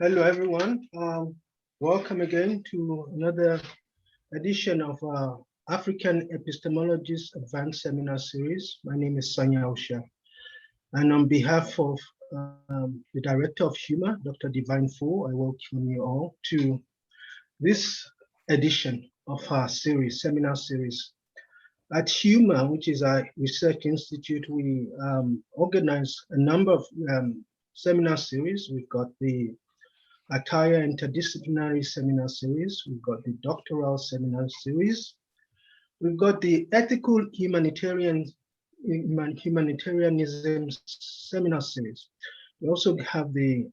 Hello, everyone. Welcome again to another edition of our African Epistemologies Advanced Seminar Series. My name is Sanya Osha. And on behalf of the Director of HUMA, Dr. Divine Fu, I welcome you all to this edition of our series, seminar series. At HUMA, which is our research institute, we organize a number of seminar series. We've got the Attire Interdisciplinary Seminar Series, we've got the Doctoral Seminar Series, we've got the Ethical Humanitarianism Seminar Series. We also have the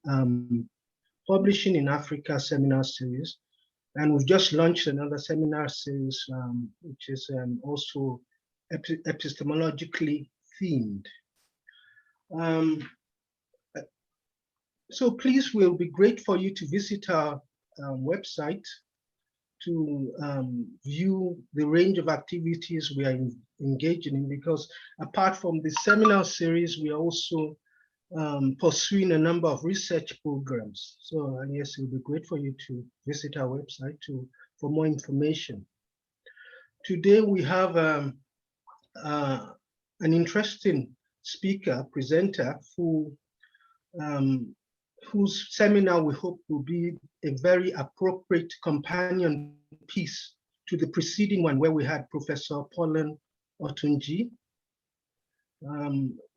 Publishing in Africa Seminar Series, and we've just launched another seminar series, which is also epistemologically themed. So please, we'll be great for you to visit our website to view the range of activities we are engaging in, because apart from the seminar series, we are also pursuing a number of research programs. So yes, it will be great for you to visit our website for more information. Today we have an interesting speaker, presenter, whose seminar we hope will be a very appropriate companion piece to the preceding one, where we had Professor Pauline Hountondji.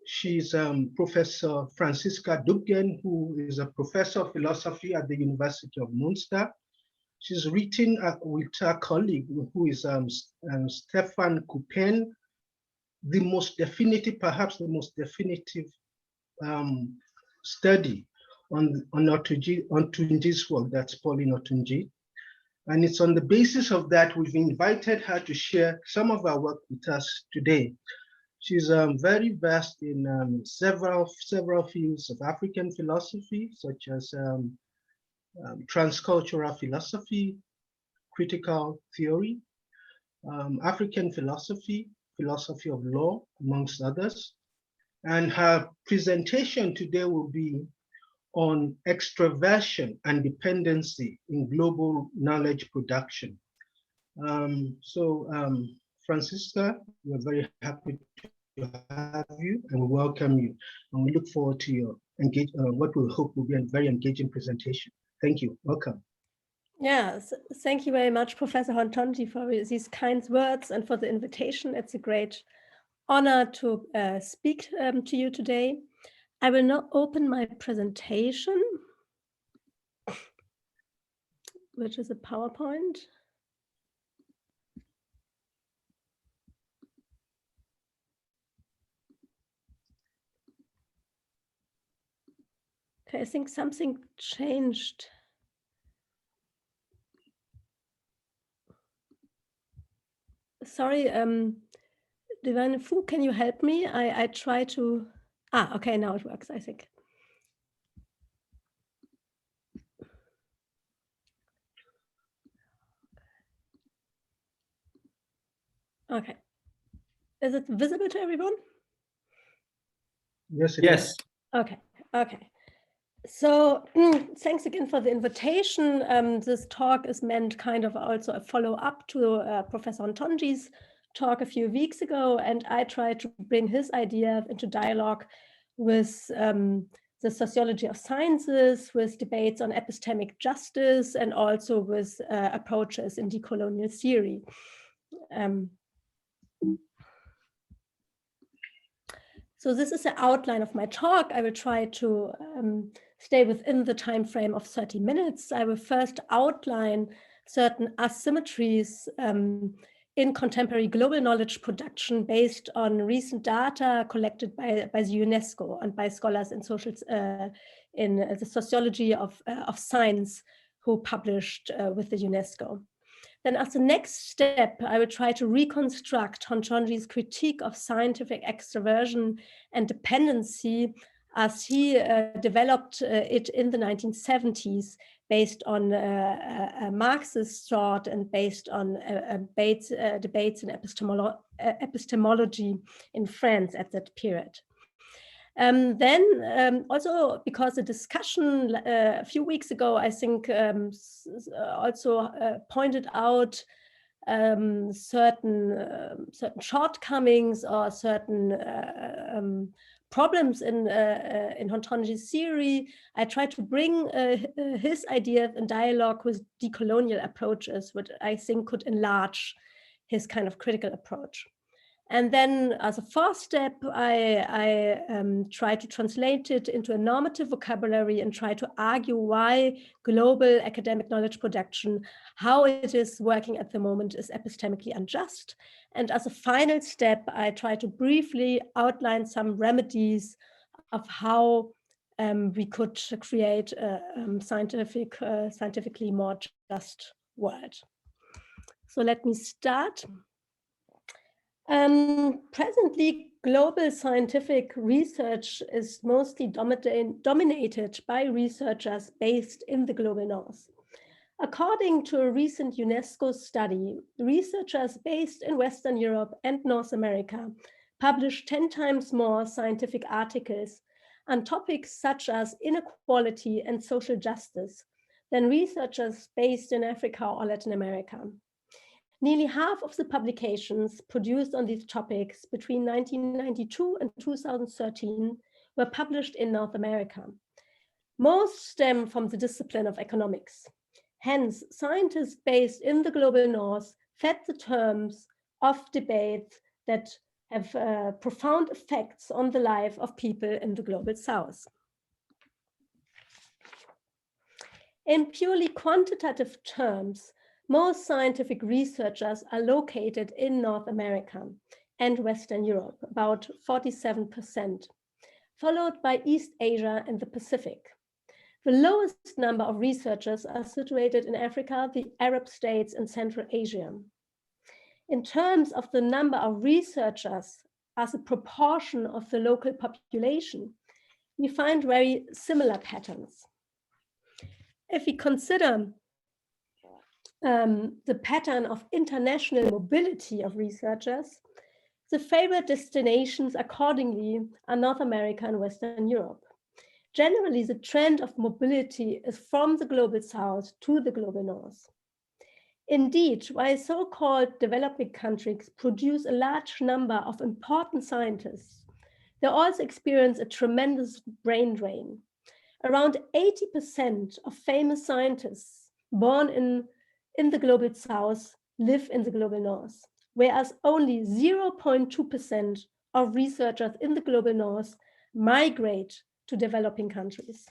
She's Professor Franziska Dübgen, who is a professor of philosophy at the University of Münster. She's written with her colleague, who is Stefan Kupen, perhaps the most definitive study on Hountondji's work. That's Pauline Hountondji. And it's on the basis of that we've invited her to share some of our work with us today. She's very vast in several fields of African philosophy, such as transcultural philosophy, critical theory, African philosophy, philosophy of law, amongst others. And her presentation today will be on extroversion and dependency in global knowledge production. Franziska, we're very happy to have you, and we welcome you. And we look forward to your what we hope will be a very engaging presentation. Thank you. Welcome. Yes, thank you very much, Professor Hountondji, for these kind words and for the invitation. It's a great honor to speak to you today. I will now open my presentation, which is a PowerPoint. Okay, I think something changed. Sorry, Divine Fu, can you help me? I try to, okay, now it works, I think. Okay. Is it visible to everyone? Yes, it is. Okay, okay. So thanks again for the invitation. This talk is meant kind of also a follow-up to Professor Hountondji's talk a few weeks ago, and I tried to bring his idea into dialogue with the sociology of sciences, with debates on epistemic justice, and also with approaches in decolonial theory. So this is the outline of my talk. I will try to stay within the time frame of 30 minutes. I will first outline certain asymmetries in contemporary global knowledge production based on recent data collected by the UNESCO and by scholars in in the sociology of science who published with the UNESCO. Then as the next step, I will try to reconstruct Hountondji's critique of scientific extroversion and dependency as he developed it in the 1970s, based on Marxist thought and based on debates in epistemology in France at that period. Then also because the discussion a few weeks ago, I think also pointed out certain shortcomings or certain problems in Hountondji's theory. I tried to bring his ideas in dialogue with decolonial approaches, which I think could enlarge his kind of critical approach. And then as a fourth step, I try to translate it into a normative vocabulary and try to argue why global academic knowledge production, how it is working at the moment, is epistemically unjust. And as a final step, I try to briefly outline some remedies of how we could create a scientifically more just world. So let me start. Presently, global scientific research is mostly dominated by researchers based in the global north. According to a recent UNESCO study, researchers based in Western Europe and North America publish 10 times more scientific articles on topics such as inequality and social justice than researchers based in Africa or Latin America. Nearly half of the publications produced on these topics between 1992 and 2013 were published in North America. Most stem from the discipline of economics. Hence, scientists based in the global north fed the terms of debates that have profound effects on the life of people in the global south. In purely quantitative terms, most scientific researchers are located in North America and Western Europe, about 47%, followed by East Asia and the Pacific. The lowest number of researchers are situated in Africa, the Arab states, and Central Asia. In terms of the number of researchers as a proportion of the local population, we find very similar patterns. If we consider the pattern of international mobility of researchers, the favored destinations accordingly are North America and Western Europe. Generally, the trend of mobility is from the global south to the global north. Indeed, while so-called developing countries produce a large number of important scientists, they also experience a tremendous brain drain. Around 80% of famous scientists born in the global south live in the global north, whereas only 0.2% of researchers in the global north migrate to developing countries.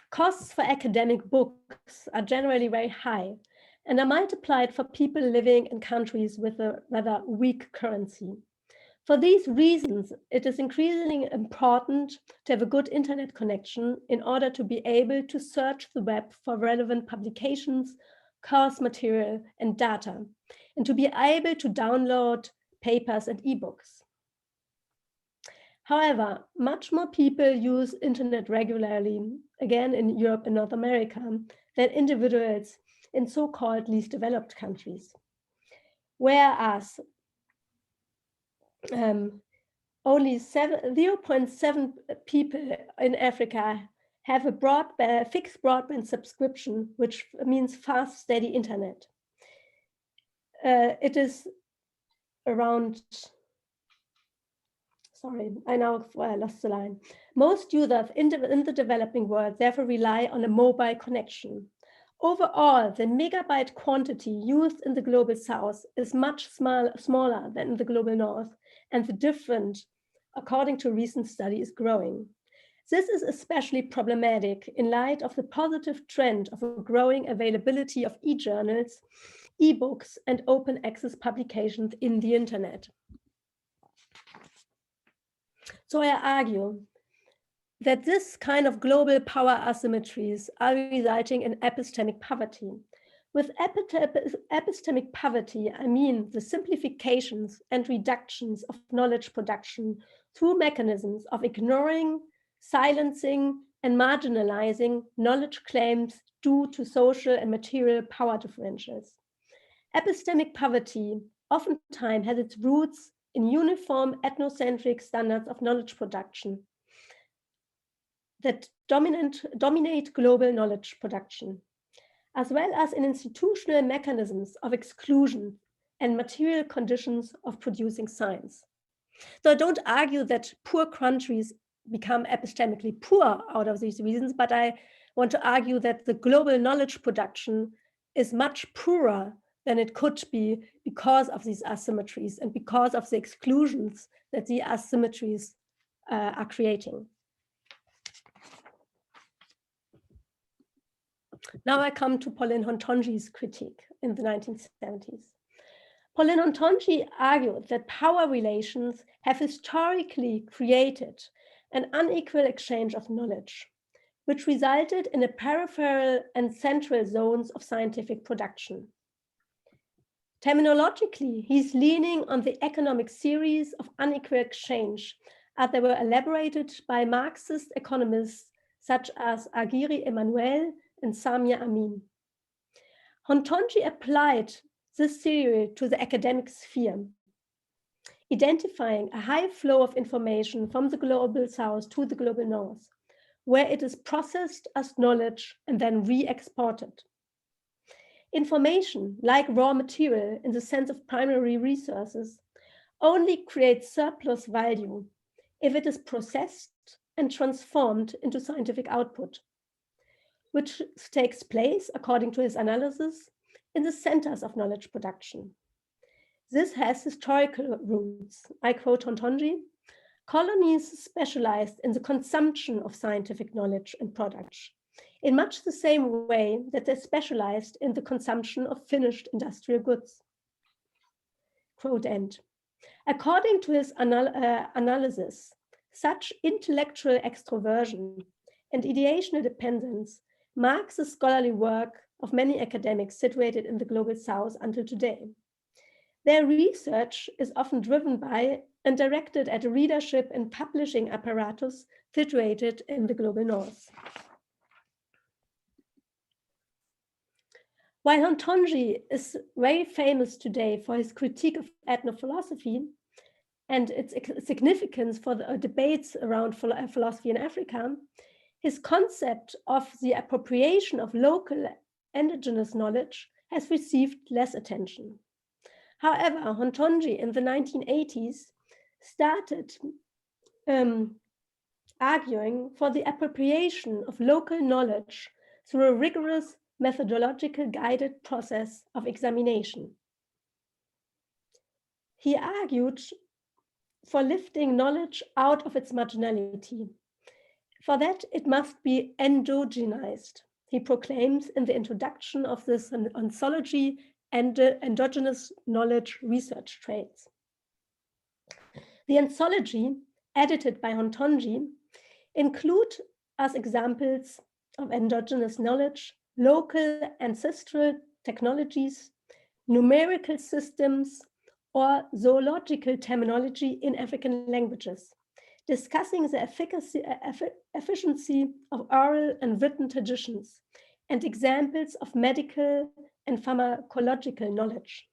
Costs for academic books are generally very high and are multiplied for people living in countries with a rather weak currency. For these reasons, it is increasingly important to have a good internet connection in order to be able to search the web for relevant publications, course material, and data, and to be able to download papers and ebooks. However, much more people use internet regularly, again in Europe and North America, than individuals in so-called least developed countries. Whereas only 0.7 people in Africa have a fixed broadband subscription, which means fast, steady internet. It is around, sorry, I lost the line. Most users in the developing world therefore rely on a mobile connection. Overall, the megabyte quantity used in the global south is much smaller than in the global north, and the difference, according to a recent study, is growing. This is especially problematic in light of the positive trend of a growing availability of e-journals, e-books, and open access publications in the internet. So I argue that this kind of global power asymmetries are resulting in epistemic poverty. With epistemic poverty, I mean the simplifications and reductions of knowledge production through mechanisms of ignoring, silencing, and marginalizing knowledge claims due to social and material power differentials. Epistemic poverty oftentimes has its roots in uniform ethnocentric standards of knowledge production that dominate global knowledge production, as well as in institutional mechanisms of exclusion and material conditions of producing science. So I don't argue that poor countries become epistemically poor out of these reasons, but I want to argue that the global knowledge production is much poorer than it could be because of these asymmetries and because of the exclusions that the asymmetries are creating. Now I come to Pauline Hountondji's critique in the 1970s. Pauline Hountondji argued that power relations have historically created an unequal exchange of knowledge, which resulted in a peripheral and central zones of scientific production. Terminologically, he's leaning on the economic theories of unequal exchange as they were elaborated by Marxist economists such as Aguirre Emmanuel and Samia Amin. Hountondji applied this theory to the academic sphere, identifying a high flow of information from the global south to the global north, where it is processed as knowledge and then re-exported. Information, like raw material in the sense of primary resources, only creates surplus value if it is processed and transformed into scientific output, which takes place, according to his analysis, in the centers of knowledge production. This has historical roots. I quote Hountondji: colonies specialized in the consumption of scientific knowledge and products, in much the same way that they specialized in the consumption of finished industrial goods. Quote end. According to his analysis, such intellectual extroversion and ideational dependence marks the scholarly work of many academics situated in the global south until today. Their research is often driven by and directed at a readership and publishing apparatus situated in the global north. While Hountondji is very famous today for his critique of ethnophilosophy and its significance for the debates around philosophy in Africa, his concept of the appropriation of local indigenous knowledge has received less attention. However, Hountondji in the 1980s started arguing for the appropriation of local knowledge through a rigorous methodological guided process of examination. He argued for lifting knowledge out of its marginality. For that, it must be endogenized, he proclaims in the introduction of this anthology and endogenous knowledge research traits. The anthology, edited by Hountondji, include as examples of endogenous knowledge local ancestral technologies, numerical systems, or zoological terminology in African languages, discussing the efficiency of oral and written traditions and examples of medical and pharmacological knowledge.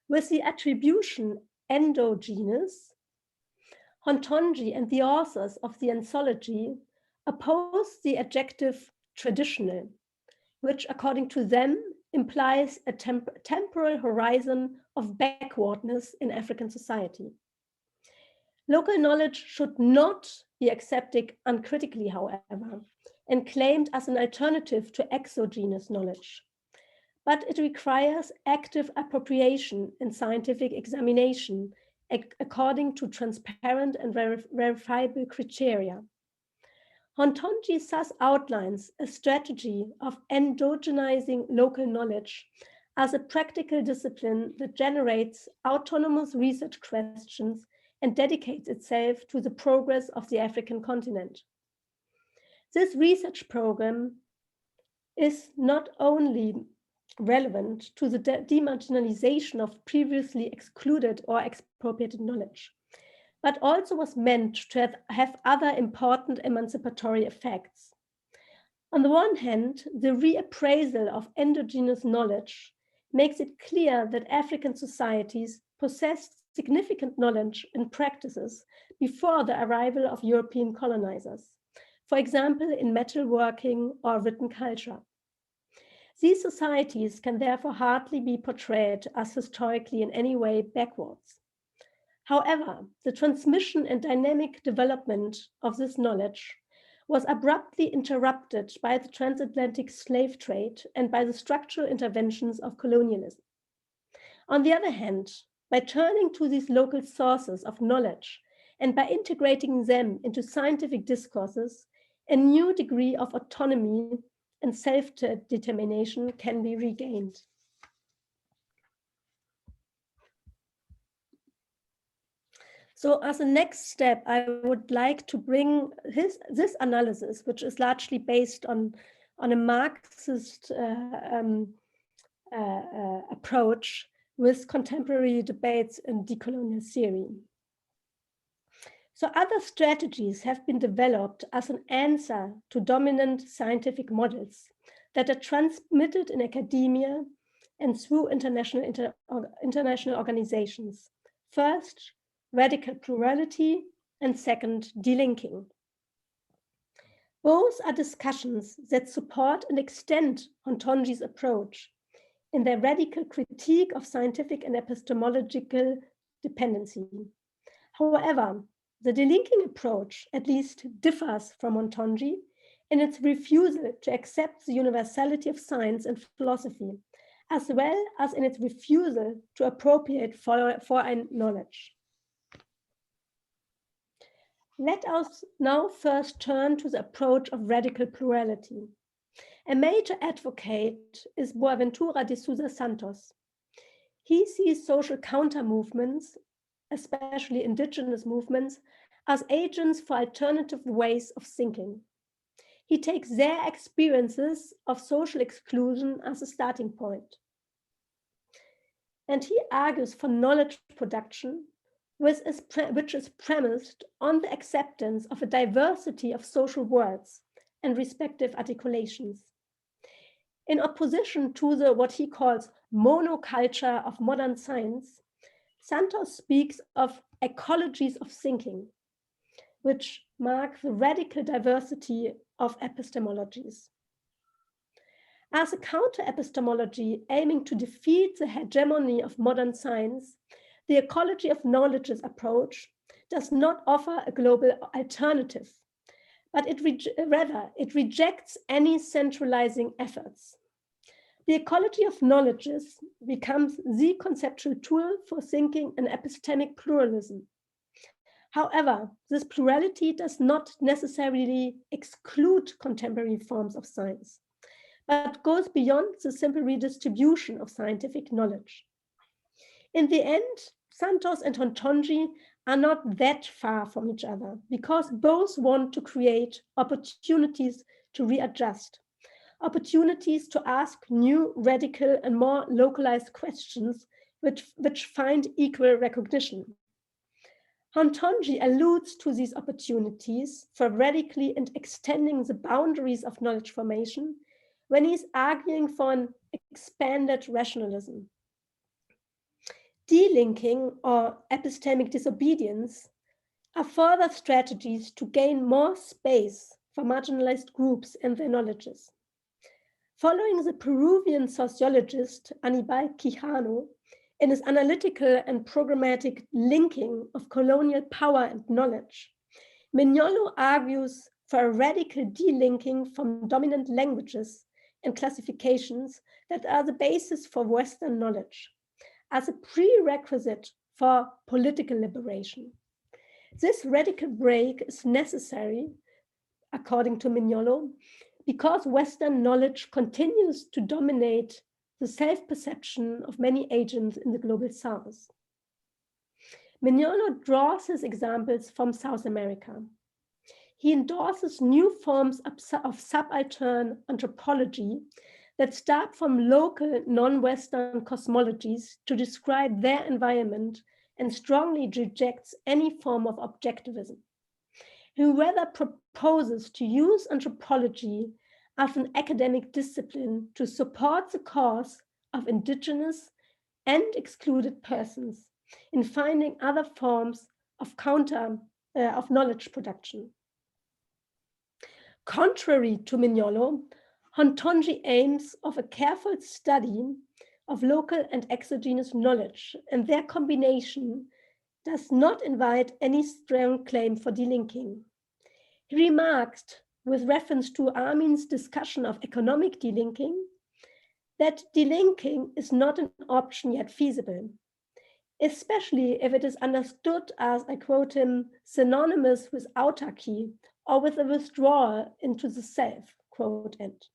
With the attribution endogenous, Hountondji and the authors of the anthology oppose the adjective traditional, which according to them implies a temporal horizon of backwardness in African society. Local knowledge should not be accepted uncritically, however, and claimed as an alternative to exogenous knowledge. But it requires active appropriation and scientific examination according to transparent and verifiable criteria. Hountondji thus outlines a strategy of endogenizing local knowledge as a practical discipline that generates autonomous research questions and dedicates itself to the progress of the African continent. This research program is not only relevant to the demarginalization of previously excluded or expropriated knowledge, but also was meant to have other important emancipatory effects. On the one hand, the reappraisal of endogenous knowledge makes it clear that African societies possessed significant knowledge and practices before the arrival of European colonizers, for example, in metalworking or written culture. These societies can therefore hardly be portrayed as historically in any way backwards. However, the transmission and dynamic development of this knowledge was abruptly interrupted by the transatlantic slave trade and by the structural interventions of colonialism. On the other hand, by turning to these local sources of knowledge and by integrating them into scientific discourses, a new degree of autonomy and self-determination can be regained. So as a next step, I would like to bring this analysis, which is largely based on a Marxist approach with contemporary debates in decolonial theory. So other strategies have been developed as an answer to dominant scientific models that are transmitted in academia and through international organizations. First, radical plurality, and second, delinking. Both are discussions that support and extend Hountondji's approach in their radical critique of scientific and epistemological dependency. However, the delinking approach at least differs from Hountondji in its refusal to accept the universality of science and philosophy, as well as in its refusal to appropriate foreign knowledge. Let us now first turn to the approach of radical plurality. A major advocate is Boaventura de Sousa Santos. He sees social counter-movements, especially indigenous movements, as agents for alternative ways of thinking. He takes their experiences of social exclusion as a starting point. And he argues for knowledge production, which is premised on the acceptance of a diversity of social worlds and respective articulations. In opposition to the what he calls monoculture of modern science, Santos speaks of ecologies of thinking, which mark the radical diversity of epistemologies. As a counter-epistemology aiming to defeat the hegemony of modern science, the ecology of knowledge's approach does not offer a global alternative, but rather it rejects any centralizing efforts. The ecology of knowledges becomes the conceptual tool for thinking an epistemic pluralism. However, this plurality does not necessarily exclude contemporary forms of science, but goes beyond the simple redistribution of scientific knowledge. In the end, Santos and Hountondji are not that far from each other because both want to create opportunities to readjust, opportunities to ask new, radical, and more localized questions which find equal recognition. Hountondji alludes to these opportunities for radically and extending the boundaries of knowledge formation when he's arguing for an expanded rationalism. Delinking or epistemic disobedience are further strategies to gain more space for marginalized groups and their knowledges. Following the Peruvian sociologist Aníbal Quijano in his analytical and programmatic linking of colonial power and knowledge, Mignolo argues for a radical delinking from dominant languages and classifications that are the basis for Western knowledge, as a prerequisite for political liberation. This radical break is necessary, according to Mignolo, because Western knowledge continues to dominate the self-perception of many agents in the global South. Mignolo draws his examples from South America. He endorses new forms of subaltern anthropology that start from local non-Western cosmologies to describe their environment and strongly rejects any form of objectivism. He rather proposes to use anthropology as an academic discipline to support the cause of indigenous and excluded persons in finding other forms of of knowledge production. Contrary to Mignolo, Hountondji aims of a careful study of local and exogenous knowledge, and their combination does not invite any strong claim for delinking. He remarked, with reference to Armin's discussion of economic delinking, that delinking is not an option yet feasible, especially if it is understood as, I quote him, synonymous with autarky or with a withdrawal into the self, quote end.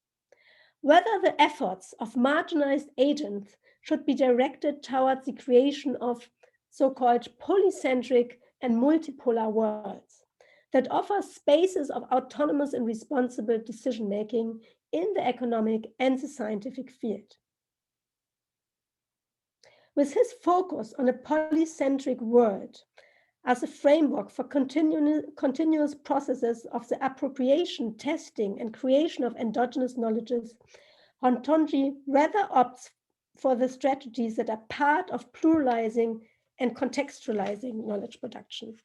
Whether the efforts of marginalized agents should be directed towards the creation of so-called polycentric and multipolar worlds that offer spaces of autonomous and responsible decision-making in the economic and the scientific field. With his focus on a polycentric world as a framework for continuous processes of the appropriation, testing, and creation of endogenous knowledges, Hountondji rather opts for the strategies that are part of pluralizing and contextualizing knowledge production.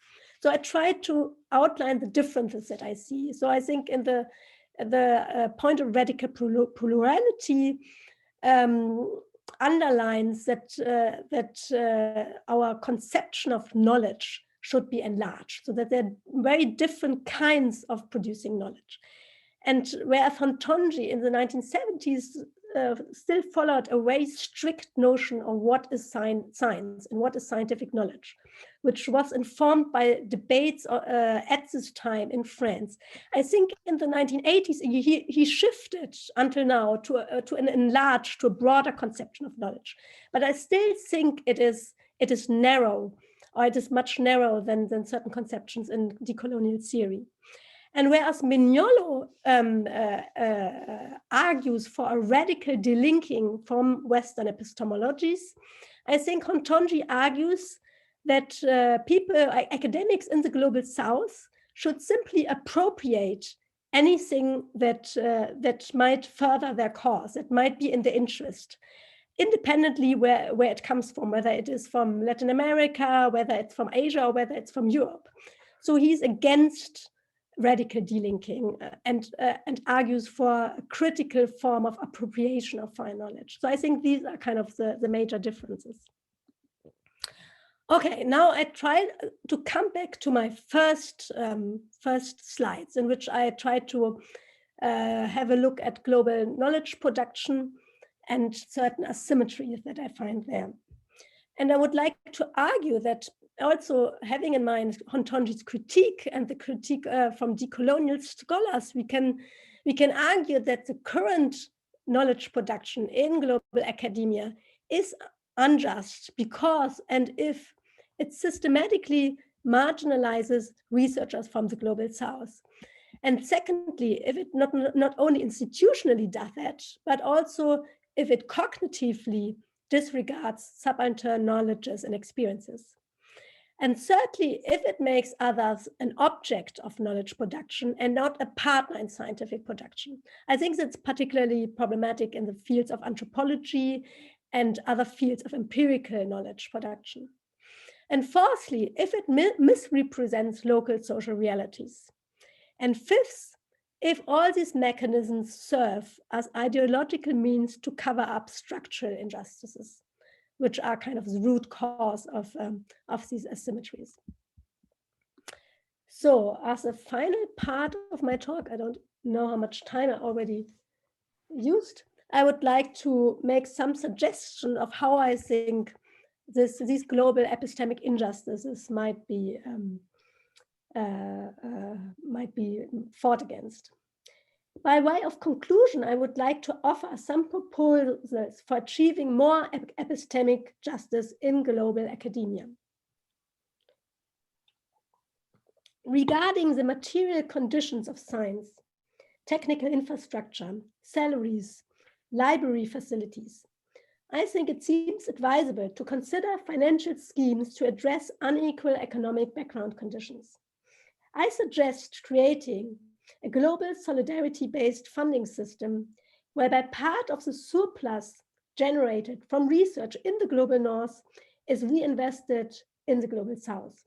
So I tried to outline the differences that I see. So I think in the point of radical plurality underlines that our conception of knowledge should be enlarged, so that there are very different kinds of producing knowledge. And whereas Hountondji in the 1970s still followed a very strict notion of what is science and what is scientific knowledge, which was informed by debates at this time in France. I think in the 1980s, he shifted until now to an enlarged, to a broader conception of knowledge. But I still think it is narrow, or it is much narrower than certain conceptions in decolonial theory. And whereas Mignolo argues for a radical delinking from Western epistemologies, I think Hountondji argues that academics in the global South should simply appropriate anything that might further their cause, that might be in their interest, independently where it comes from, whether it is from Latin America, whether it's from Asia, or whether it's from Europe. So he's against radical delinking and argues for a critical form of appropriation of foreign knowledge. So I think these are kind of the major differences. Okay, now I tried to come back to my first slides, in which I tried to have a look at global knowledge production and certain asymmetries that I find there. And I would like to argue that also, having in mind Hountondji's critique and the critique from decolonial scholars, we can argue that the current knowledge production in global academia is unjust because and if it systematically marginalizes researchers from the global South. And secondly, if it not only institutionally does that, but also if it cognitively disregards subaltern knowledges and experiences. And thirdly, if it makes others an object of knowledge production and not a partner in scientific production. I think that's particularly problematic in the fields of anthropology and other fields of empirical knowledge production. And fourthly, if it misrepresents local social realities. And fifth, if all these mechanisms serve as ideological means to cover up structural injustices, which are kind of the root cause of these asymmetries. So as a final part of my talk, I don't know how much time I already used, I would like to make some suggestion of how I think these global epistemic injustices might be fought against. By way of conclusion, I would like to offer some proposals for achieving more epistemic justice in global academia. Regarding the material conditions of science, technical infrastructure, salaries, library facilities, I think it seems advisable to consider financial schemes to address unequal economic background conditions. I suggest creating a global solidarity-based funding system, whereby part of the surplus generated from research in the global north is reinvested in the global south.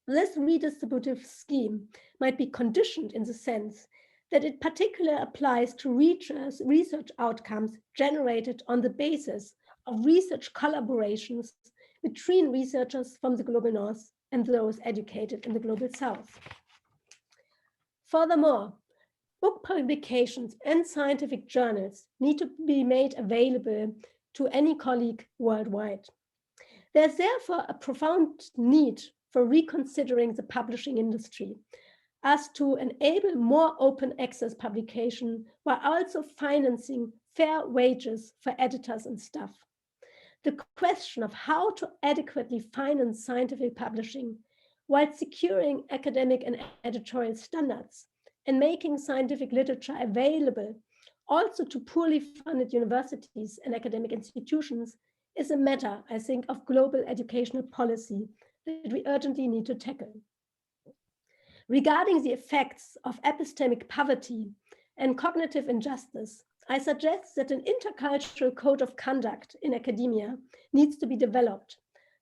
This redistributive scheme might be conditioned in the sense that it particularly applies to research outcomes generated on the basis of research collaborations between researchers from the global north and those educated in the global south. Furthermore, book publications and scientific journals need to be made available to any colleague worldwide. There's therefore a profound need for reconsidering the publishing industry as to enable more open access publication while also financing fair wages for editors and staff. The question of how to adequately finance scientific publishing while securing academic and editorial standards and making scientific literature available also to poorly funded universities and academic institutions is a matter, I think, of global educational policy that we urgently need to tackle. Regarding the effects of epistemic poverty and cognitive injustice, I suggest that an intercultural code of conduct in academia needs to be developed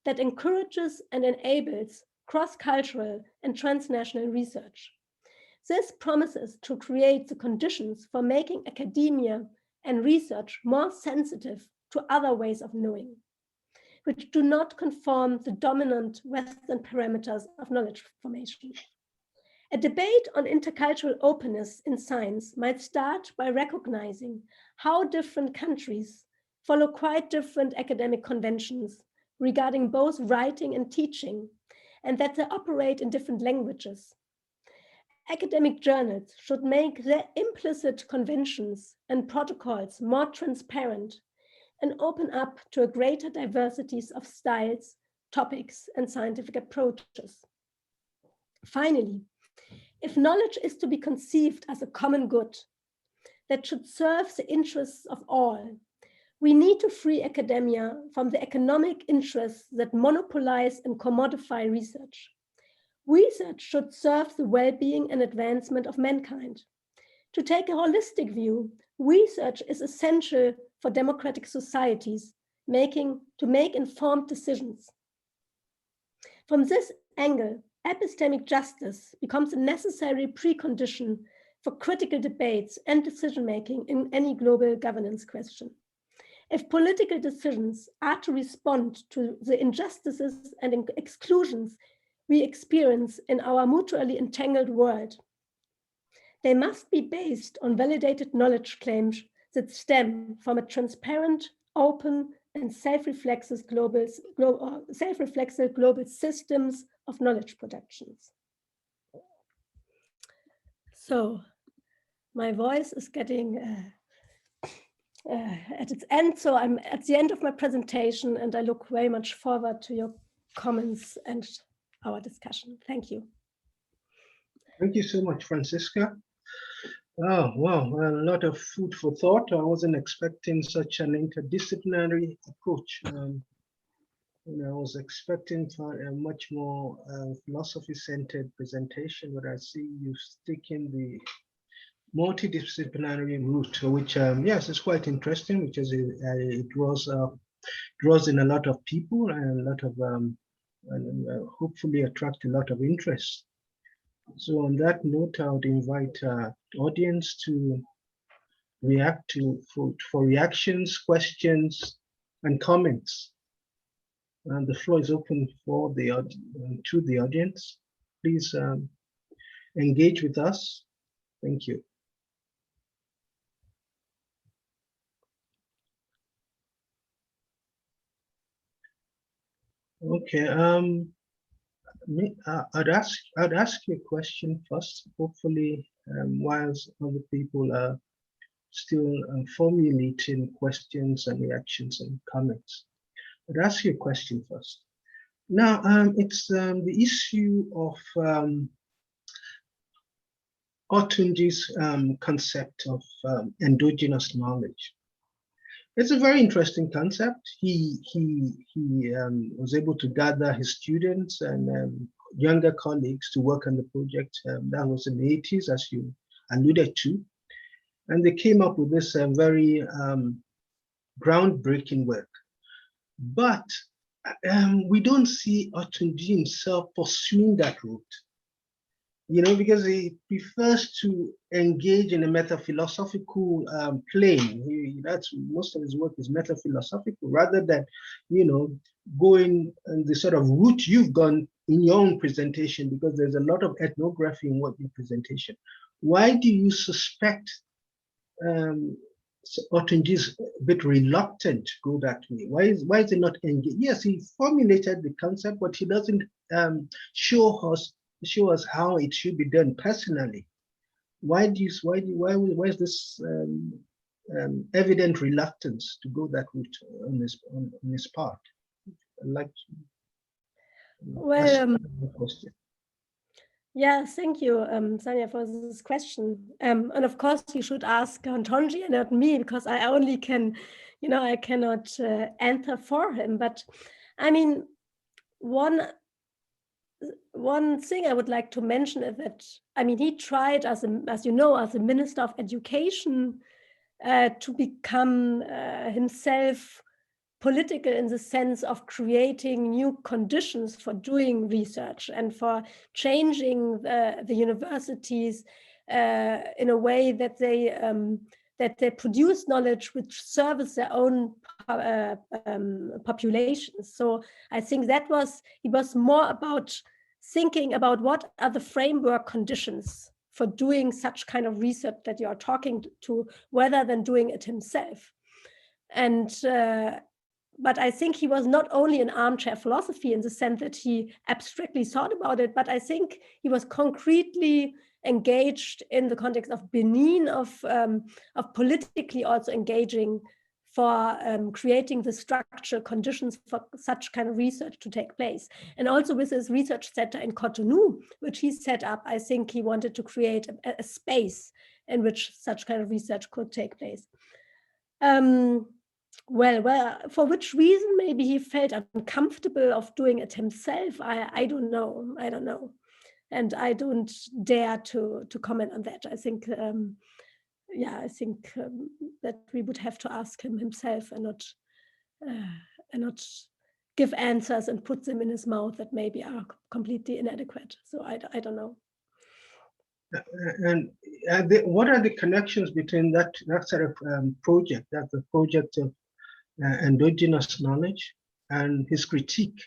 that encourages and enables cross-cultural and transnational research. This promises to create the conditions for making academia and research more sensitive to other ways of knowing, which do not conform the dominant Western parameters of knowledge formation. A debate on intercultural openness in science might start by recognizing how different countries follow quite different academic conventions regarding both writing and teaching, and that they operate in different languages. Academic journals should make their implicit conventions and protocols more transparent and open up to a greater diversity of styles, topics, and scientific approaches. Finally, if knowledge is to be conceived as a common good that should serve the interests of all, we need to free academia from the economic interests that monopolize and commodify research. Research should serve the well-being and advancement of mankind. To take a holistic view, research is essential for democratic societies to make informed decisions. From this angle, epistemic justice becomes a necessary precondition for critical debates and decision-making in any global governance question. If political decisions are to respond to the injustices and exclusions we experience in our mutually entangled world, they must be based on validated knowledge claims that stem from a transparent, open, and self-reflexive global systems of knowledge productions. So my voice is getting at its end, so I'm at the end of my presentation, and I look very much forward to your comments and our discussion. Thank you. Thank you so much, Franziska. Oh, wow, a lot of food for thought. I wasn't expecting such an interdisciplinary approach. I was expecting a much more philosophy-centered presentation, but I see you sticking the multidisciplinary route, which yes, is quite interesting, because it draws in a lot of people and a lot of hopefully attract a lot of interest. So on that note, I would invite audience to react for reactions, questions, and comments. And the floor is open for to the audience. Please engage with us. Thank you. Okay. I'd ask you a question first. Hopefully, whilst other people are still formulating questions and reactions and comments, I'd ask you a question first. Now, it's the issue of Hountondji's concept of endogenous knowledge. It's a very interesting concept. He was able to gather his students and younger colleagues to work on the project. That was in the 80s, as you alluded to. And they came up with this very groundbreaking work. But we don't see Hountondji himself pursuing that route, because he prefers to engage in a metaphilosophical plane. That's most of his work is metaphilosophical, rather than, going the sort of route you've gone in your own presentation, because there's a lot of ethnography in what your presentation. Why do you suspect Hountondji is a bit reluctant to go that way? Why is he not engaged? Yes, he formulated the concept, but he doesn't show us how it should be done personally. Why is this evident reluctance to go that route on this part? I'd like to ask a question. Yeah, thank you, Sanya, for this question. And of course, you should ask Hountondji and not me, because I only can, I cannot answer for him. But I mean, one thing I would like to mention is that, he tried as a Minister of Education to become himself political in the sense of creating new conditions for doing research and for changing the universities in a way that they produce knowledge which serves their own populations. So I think he was more about thinking about what are the framework conditions for doing such kind of research that you are talking to, rather than doing it himself. And but I think he was not only an armchair philosophy in the sense that he abstractly thought about it, but I think he was concretely engaged in the context of Benin, of politically also engaging for creating the structural conditions for such kind of research to take place. And also with his research center in Cotonou, which he set up, I think he wanted to create a space in which such kind of research could take place. Well, for which reason maybe he felt uncomfortable of doing it himself, I don't know. And I don't dare to comment on that. I think, that we would have to ask him himself and not give answers and put them in his mouth that maybe are completely inadequate. So I don't know. And what are the connections between that sort of project, that's the project of endogenous knowledge, and his critique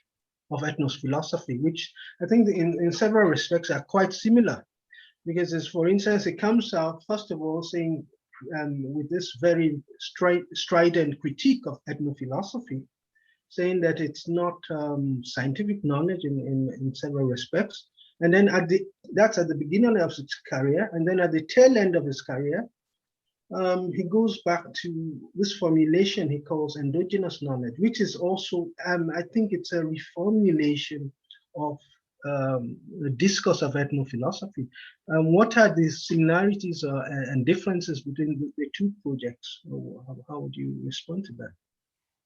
of ethnophilosophy, which I think in several respects are quite similar? Because, for instance, it comes out, first of all, saying with this very strident critique of ethnophilosophy, saying that it's not scientific knowledge in several respects. And then that's at the beginning of his career. And then at the tail end of his career, he goes back to this formulation he calls endogenous knowledge, which is also, I think it's a reformulation of the discourse of ethnophilosophy. What are the similarities and differences between the two projects? How would you respond to that?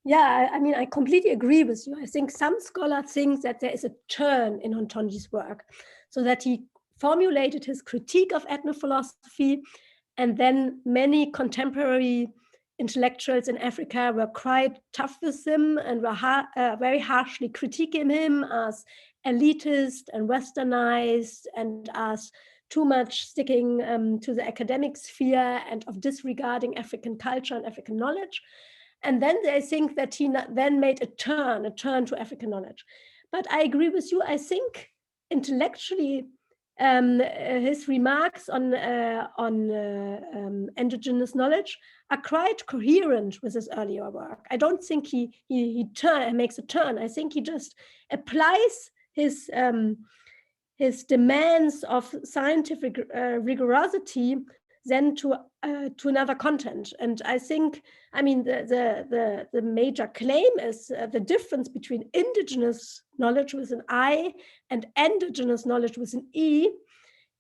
Yeah, I completely agree with you. I think some scholars think that there is a turn in Hountondji's work, so that he formulated his critique of ethnophilosophy, and then many contemporary intellectuals in Africa were quite tough with him and were very harshly critiquing him as elitist and westernized and as too much sticking to the academic sphere and of disregarding African culture and African knowledge. And then they think that he then made a turn to African knowledge. But I agree with you. I think intellectually, his remarks on endogenous knowledge are quite coherent with his earlier work. I don't think he makes a turn. I think he just applies his demands of scientific rigorosity then to another content. And I think, the major claim is the difference between indigenous knowledge with an I and endogenous knowledge with an E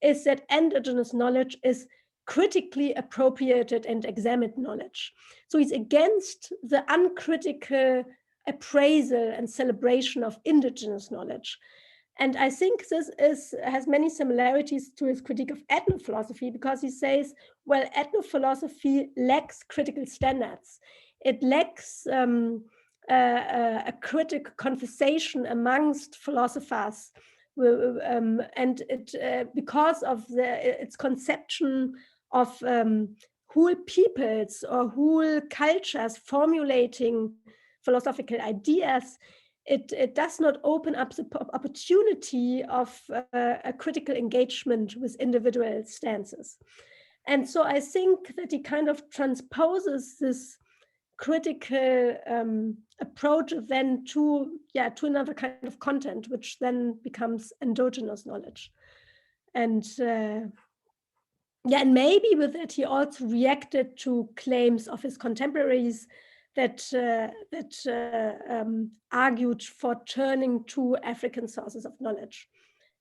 is that endogenous knowledge is critically appropriated and examined knowledge. So he's against the uncritical appraisal and celebration of indigenous knowledge. And I think this has many similarities to his critique of ethnophilosophy, because he says, well, ethnophilosophy lacks critical standards. It lacks a critical conversation amongst philosophers. And it because of its conception of whole peoples or whole cultures formulating philosophical ideas, it does not open up the opportunity of a critical engagement with individual stances. And so I think that he kind of transposes this critical approach then to another kind of content, which then becomes endogenous knowledge. And and maybe with that he also reacted to claims of his contemporaries that argued for turning to African sources of knowledge.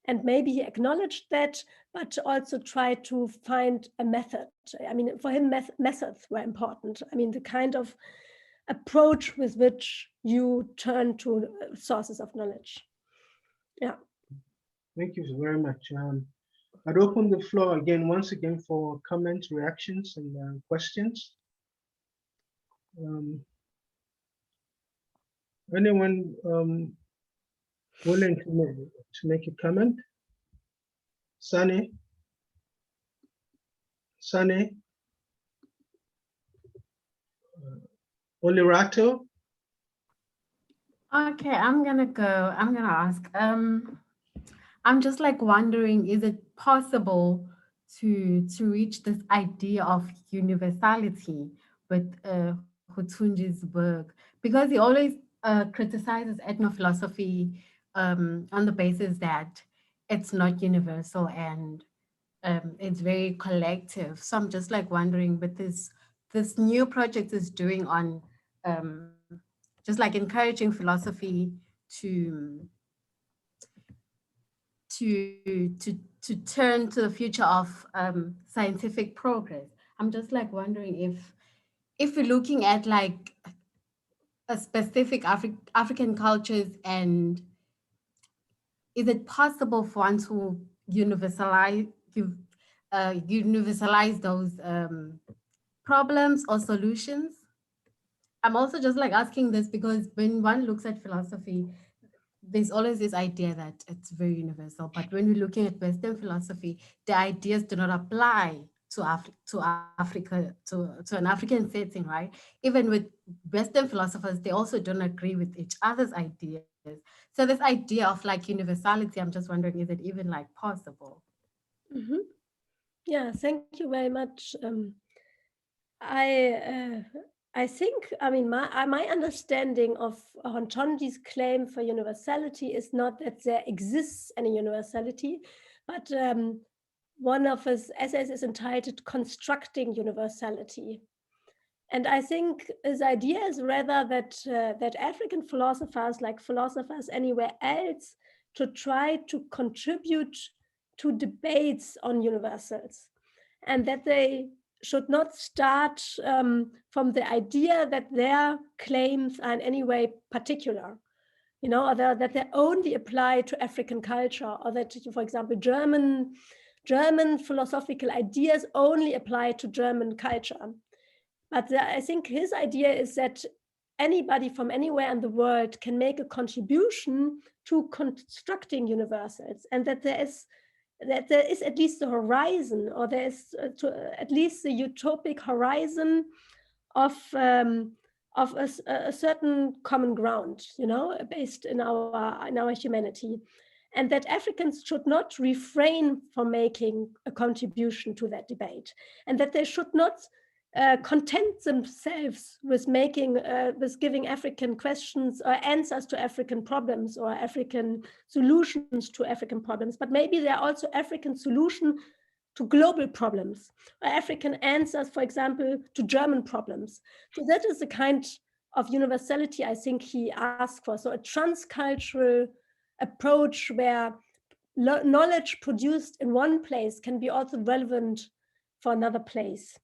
And maybe he acknowledged that, but also tried to find a method. I mean, for him, methods were important. I mean, the kind of approach with which you turn to sources of knowledge. Yeah. Thank you very much. I'd open the floor again, once again, for comments, reactions, and questions. Anyone willing to make a comment? Sunny? Olirato? Okay, I'm gonna ask. I'm just like wondering, is it possible to reach this idea of universality with Hountondji's work? Because he always criticizes ethnophilosophy on the basis that it's not universal and it's very collective. So I'm just like wondering, with this new project is doing on just like encouraging philosophy to turn to the future of scientific progress. I'm just like wondering if we're looking at like a specific African cultures, and is it possible for one to universalize those problems or solutions? I'm also just like asking this because when one looks at philosophy, there's always this idea that it's very universal. But when we're looking at Western philosophy, the ideas do not apply to Africa, to an African setting, right? Even with Western philosophers, they also don't agree with each other's ideas. So this idea of like universality, I'm just wondering, is it even like possible? Mm-hmm. Yeah, thank you very much. I think, I mean, my understanding of Hountondji's claim for universality is not that there exists any universality, but one of his essays is entitled Constructing Universality. And I think his idea is rather that African philosophers, like philosophers anywhere else, to try to contribute to debates on universals, and that they should not start from the idea that their claims are in any way particular, you know, or that they only apply to African culture, or that, for example, German philosophical ideas only apply to German culture. But I think his idea is that anybody from anywhere in the world can make a contribution to constructing universals, and that there is at least a horizon, or there is at least a utopic horizon of a certain common ground, you know, based in our humanity, and that Africans should not refrain from making a contribution to that debate, and that they should not content themselves with giving African questions or answers to African problems, or African solutions to African problems, but maybe there are also African solutions to global problems, or African answers, for example, to German problems. So that is the kind of universality I think he asked for. So a transcultural approach where knowledge produced in one place can be also relevant for another place.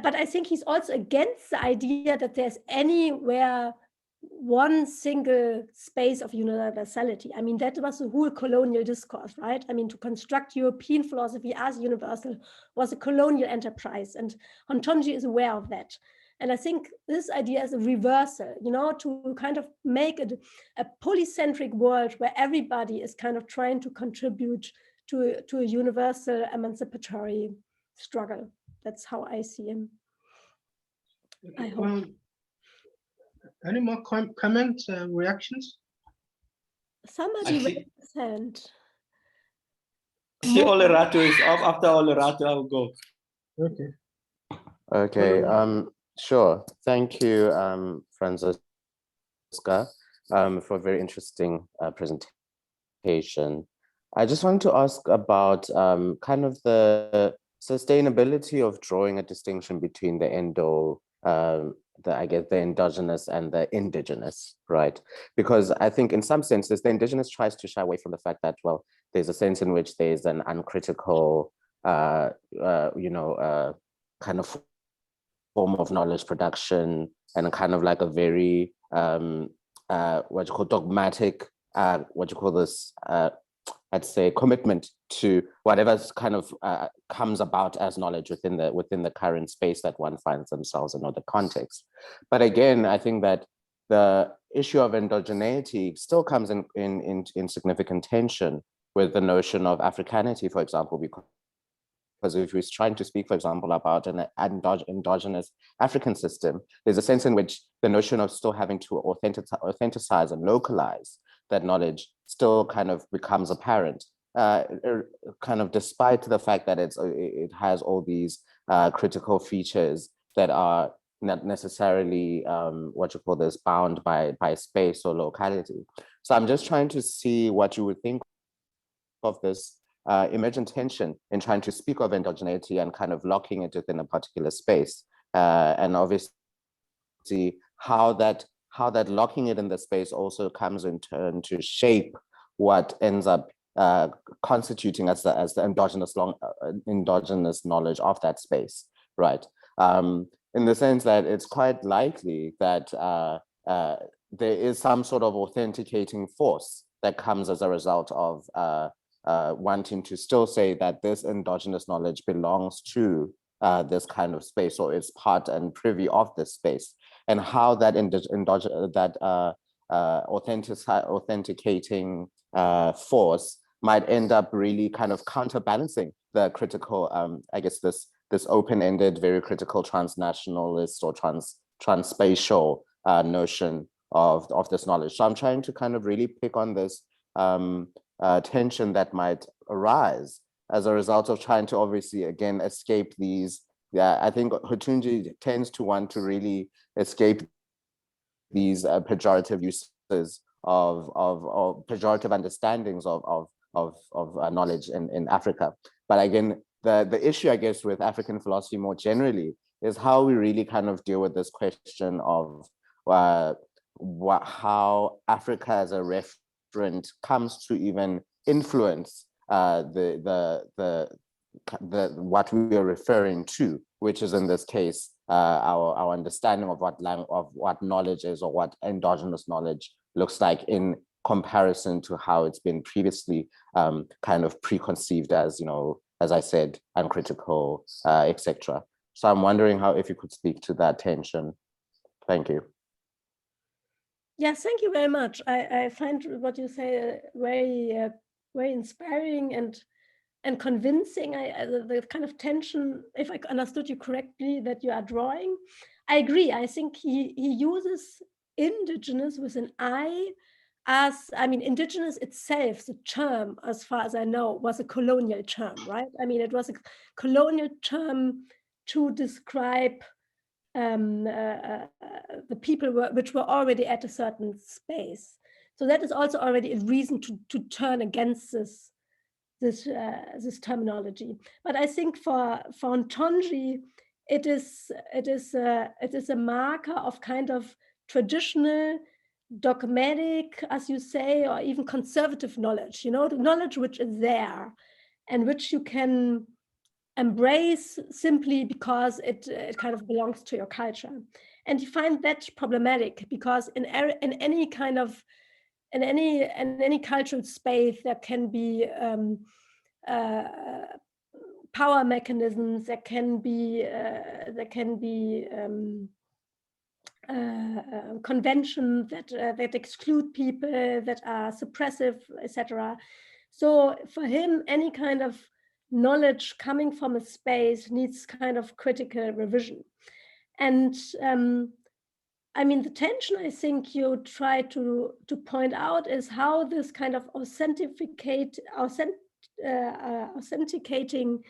But I think he's also against the idea that there's anywhere one single space of universality. I mean, that was the whole colonial discourse, right? I mean, to construct European philosophy as universal was a colonial enterprise, and Hountondji is aware of that. And I think this idea is a reversal, you know, to kind of make it a polycentric world where everybody is kind of trying to contribute to a universal emancipatory struggle. That's how I see him. I hope. Any more comments, reactions? Somebody raised his hand. See, Olerato is up. After Olerato, I'll go. Okay. Okay, sure. Thank you, Franziska, for a very interesting presentation. I just wanted to ask about kind of the sustainability of drawing a distinction between the endogenous and the indigenous, right? Because I think in some senses, the indigenous tries to shy away from the fact that, well, there's a sense in which there's an uncritical, kind of form of knowledge production, and kind of like a very, dogmatic, I'd say commitment to whatever kind of comes about as knowledge within the current space that one finds themselves in, or the context. But again, I think that the issue of endogeneity still comes in significant tension with the notion of Africanity, for example, because if we're trying to speak, for example, about an endogenous African system, there's a sense in which the notion of still having to authenticize and localize that knowledge still kind of becomes apparent, kind of despite the fact that it has all these critical features that are not necessarily bound by space or locality. So I'm just trying to see what you would think of this emergent tension in trying to speak of endogeneity and kind of locking it within a particular space, and obviously how that locking it in the space also comes in turn to shape what ends up constituting as the endogenous knowledge of that space, right? In the sense that it's quite likely that there is some sort of authenticating force that comes as a result of wanting to still say that this endogenous knowledge belongs to this kind of space, or is part and privy of this space, and how that authenticating force might end up really kind of counterbalancing the critical, this open-ended, very critical transnationalist or transspatial notion of this knowledge. So I'm trying to kind of really pick on this tension that might arise as a result of trying to obviously, again, escape these. I think Hountondji tends to want to really escape these pejorative uses of pejorative understandings of knowledge in Africa. But again, the issue, I guess, with African philosophy more generally is how we really kind of deal with this question of how Africa as a referent comes to even influence what we are referring to, which is in this case our understanding of what knowledge is, or what endogenous knowledge looks like in comparison to how it's been previously kind of preconceived as, you know, as I said, uncritical, etc. So I'm wondering if you could speak to that tension. Thank you. Yes, thank you very much. I find what you say very inspiring and convincing. The kind of tension, if I understood you correctly, that you are drawing, I agree. I think he uses indigenous with an I, indigenous itself, the term, as far as I know, was a colonial term, right? I mean, it was a colonial term to describe the people which were already at a certain space. So that is also already a reason to turn against this terminology. But I think for Hountondji, it is a marker of kind of traditional, dogmatic, as you say, or even conservative knowledge. You know, the knowledge which is there and which you can embrace simply because it kind of belongs to your culture. And he finds that problematic because in any kind of in any cultural space there can be power mechanisms, there can be conventions that exclude people, that are suppressive, etc. So for him, any kind of knowledge coming from a space needs kind of critical revision. And I mean, the tension I think you try to point out is how this kind of authenticating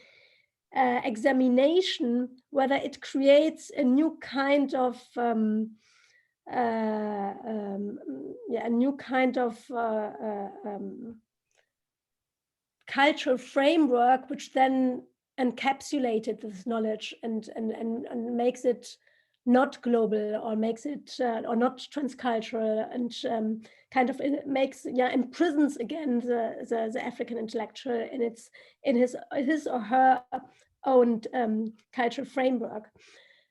examination, whether it creates a new kind of cultural framework, which then encapsulated this knowledge and makes it not global, or makes it or not transcultural, and kind of imprisons again the African intellectual in his or her own cultural framework.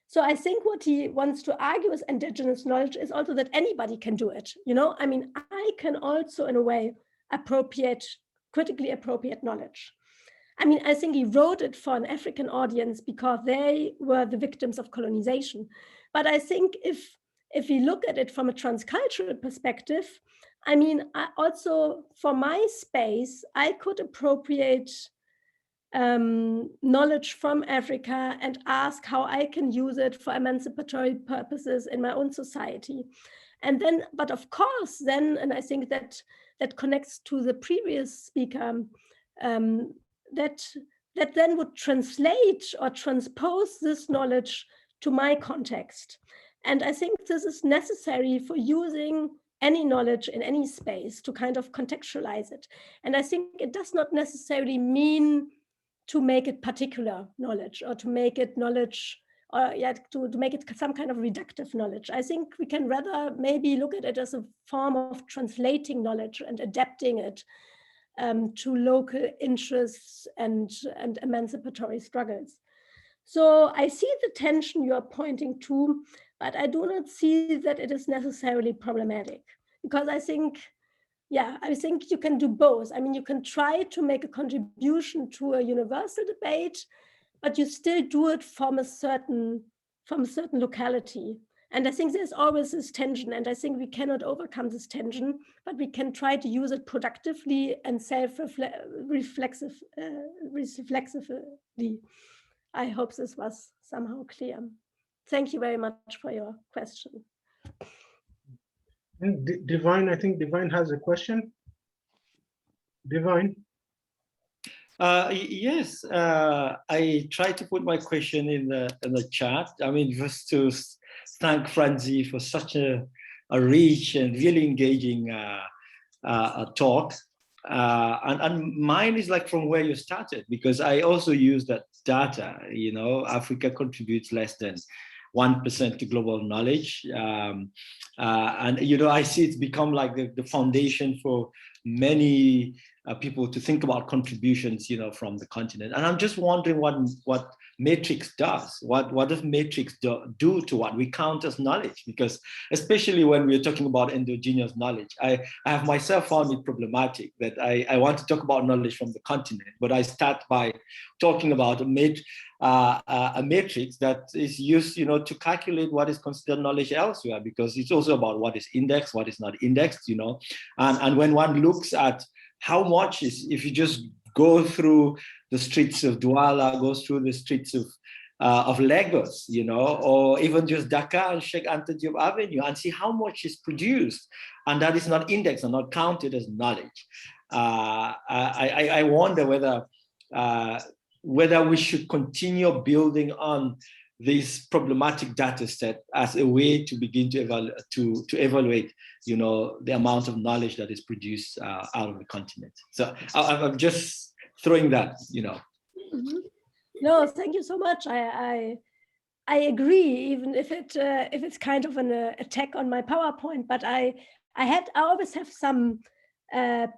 So I think what he wants to argue with indigenous knowledge is also that anybody can do it. You know, I mean, I can also in a way critically appropriate knowledge. I mean, I think he wrote it for an African audience because they were the victims of colonization. But I think if we look at it from a transcultural perspective, I mean, also for my space, I could appropriate knowledge from Africa and ask how I can use it for emancipatory purposes in my own society. And then, but of course, then, and I think that connects to the previous speaker, that then would translate or transpose this knowledge to my context. And I think this is necessary for using any knowledge in any space to kind of contextualize it. And I think it does not necessarily mean to make it particular knowledge, or to make it knowledge, or to make it some kind of reductive knowledge. I think we can rather maybe look at it as a form of translating knowledge and adapting it to local interests and emancipatory struggles. So I see the tension you are pointing to, but I do not see that it is necessarily problematic, because I think, I think you can do both. I mean, you can try to make a contribution to a universal debate, but you still do it from a certain locality. And I think there's always this tension, and I think we cannot overcome this tension, but we can try to use it productively and self-reflexively. I hope this was somehow clear. Thank you very much for your question. Divine, I think Divine has a question. Divine. Yes, I tried to put my question in the chat. I mean, just to thank Franzi for such a rich and really engaging talk. And mine is like from where you started, because I also use that data. You know, Africa contributes less than 1% to global knowledge. And, you know, I see it's become like the foundation for many people to think about contributions, you know, from the continent. And I'm just wondering what matrix does. What does matrix do to what we count as knowledge? Because especially when we're talking about endogenous knowledge, I have myself found it problematic that I want to talk about knowledge from the continent, but I start by talking about a matrix that is used, you know, to calculate what is considered knowledge elsewhere, because it's also about what is indexed, what is not indexed, you know. And when one looks at how much is, if you just go through the streets of Douala, go through the streets of Lagos, you know, or even just Dakar and Sheikh Anta Diop Avenue, and see how much is produced, and that is not indexed and not counted as knowledge. I wonder whether we should continue building on this problematic data set as a way to begin to evaluate, you know, the amount of knowledge that is produced out of the continent. So I'm just throwing that, you know. Mm-hmm. No, thank you so much. I agree, even if it's kind of an attack on my PowerPoint, but I always have some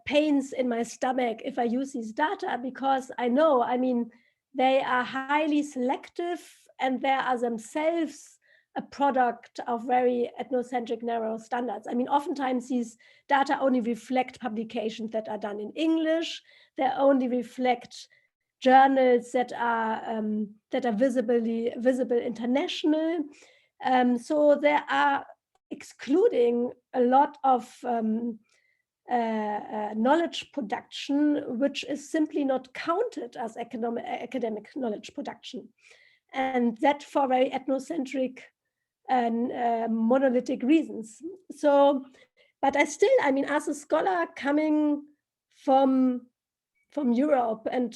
pains in my stomach if I use these data, because I know, I mean, they are highly selective, and they are themselves a product of very ethnocentric narrow standards. I mean, oftentimes these data only reflect publications that are done in English. They only reflect journals that are visible international. So they are excluding a lot of knowledge production, which is simply not counted as academic knowledge production. And that for very ethnocentric and monolithic reasons. So, but I mean, as a scholar coming from Europe and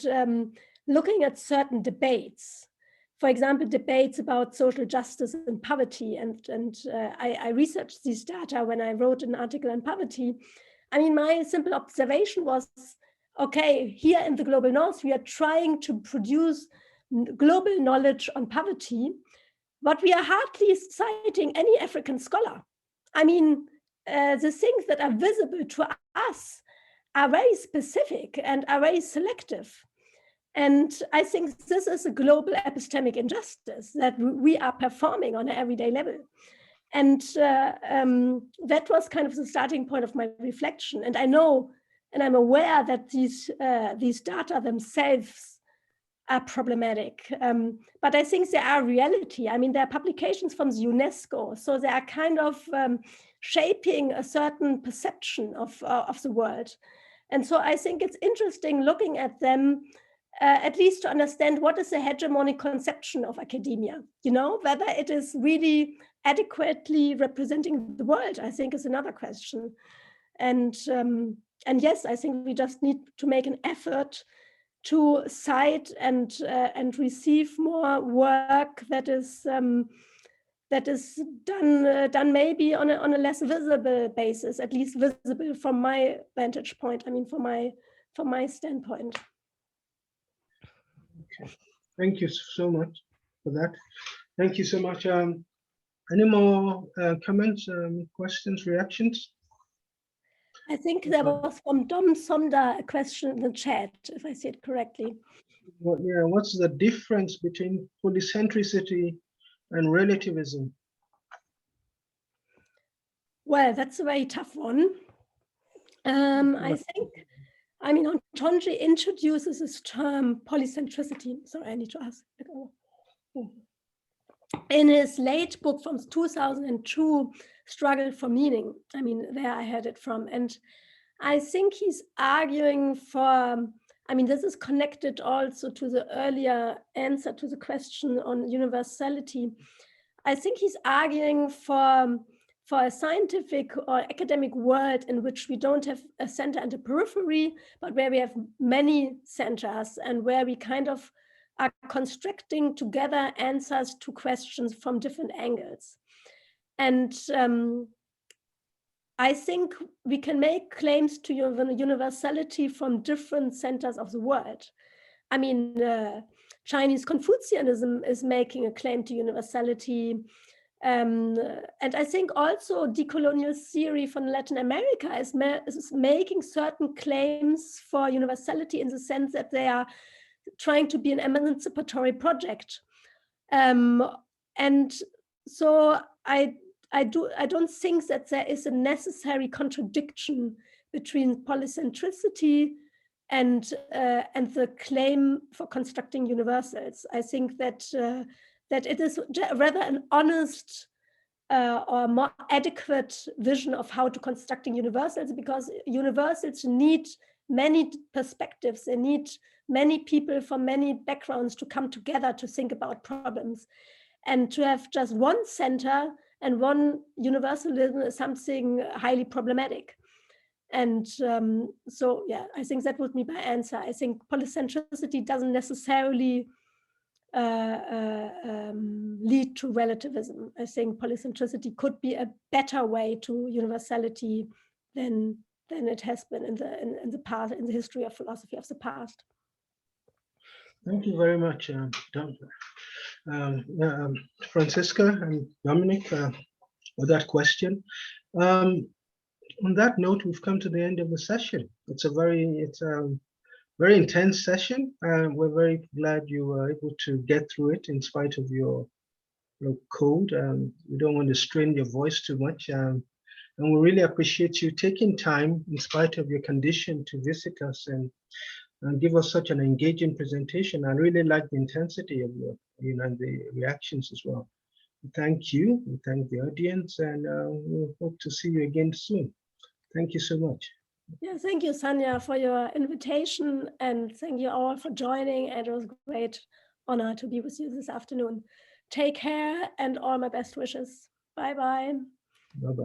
looking at certain debates, for example, debates about social justice and poverty, and I researched these data when I wrote an article on poverty. I mean, my simple observation was, okay, here in the global north, we are trying to produce global knowledge on poverty, but we are hardly citing any African scholar. I mean, the things that are visible to us are very specific and are very selective. And I think this is a global epistemic injustice that we are performing on an everyday level. And that was kind of the starting point of my reflection. And I know, and I'm aware that these data themselves are problematic. But I think they are reality. I mean, there are publications from the UNESCO, so they are kind of shaping a certain perception of the world. And so I think it's interesting looking at them, at least to understand what is the hegemonic conception of academia, you know, whether it is really adequately representing the world, I think is another question. And yes, I think we just need to make an effort to cite and receive more work that is done maybe on a less visible basis, at least visible from my vantage point. I mean, from my standpoint. Okay, thank you so much for that. Thank you so much. Any more comments, questions, reactions? I think there was from Dom Somda a question in the chat, if I see it correctly. Well, yeah, what's the difference between polycentricity and relativism? Well, that's a very tough one. I think, I mean, Hountondji introduces this term polycentricity. Sorry, I need to ask. In his late book from 2002, Struggle for Meaning. I mean, there I heard it from. And I think he's arguing for, I mean, this is connected also to the earlier answer to the question on universality. I think he's arguing for a scientific or academic world in which we don't have a center and a periphery, but where we have many centers and where we kind of are constructing together answers to questions from different angles. And I think we can make claims to universality from different centers of the world. I mean, Chinese Confucianism is making a claim to universality. And I think also decolonial theory from Latin America is making certain claims for universality in the sense that they are trying to be an emancipatory project. And so I don't think that there is a necessary contradiction between polycentricity and the claim for constructing universals. I think that it is rather an honest or more adequate vision of how to constructing universals, because universals need many perspectives. They need many people from many backgrounds to come together to think about problems. And to have just one center and one universalism is something highly problematic. And so, yeah, I think that would be my answer. I think polycentricity doesn't necessarily lead to relativism. I think polycentricity could be a better way to universality than it has been in the past, in the history of philosophy of the past. Thank you very much, Franziska and Dominic, for that question. On that note, we've come to the end of the session. It's a very intense session, and we're very glad you were able to get through it in spite of your cold. We don't want to strain your voice too much. And we really appreciate you taking time, in spite of your condition, to visit us and give us such an engaging presentation. I really like the intensity of your, the reactions as well. Thank you. We thank the audience, and we hope to see you again soon. Thank you so much. Yeah, thank you, Sanya, for your invitation, and thank you all for joining. And it was a great honor to be with you this afternoon. Take care, and all my best wishes. Bye-bye. Bye-bye.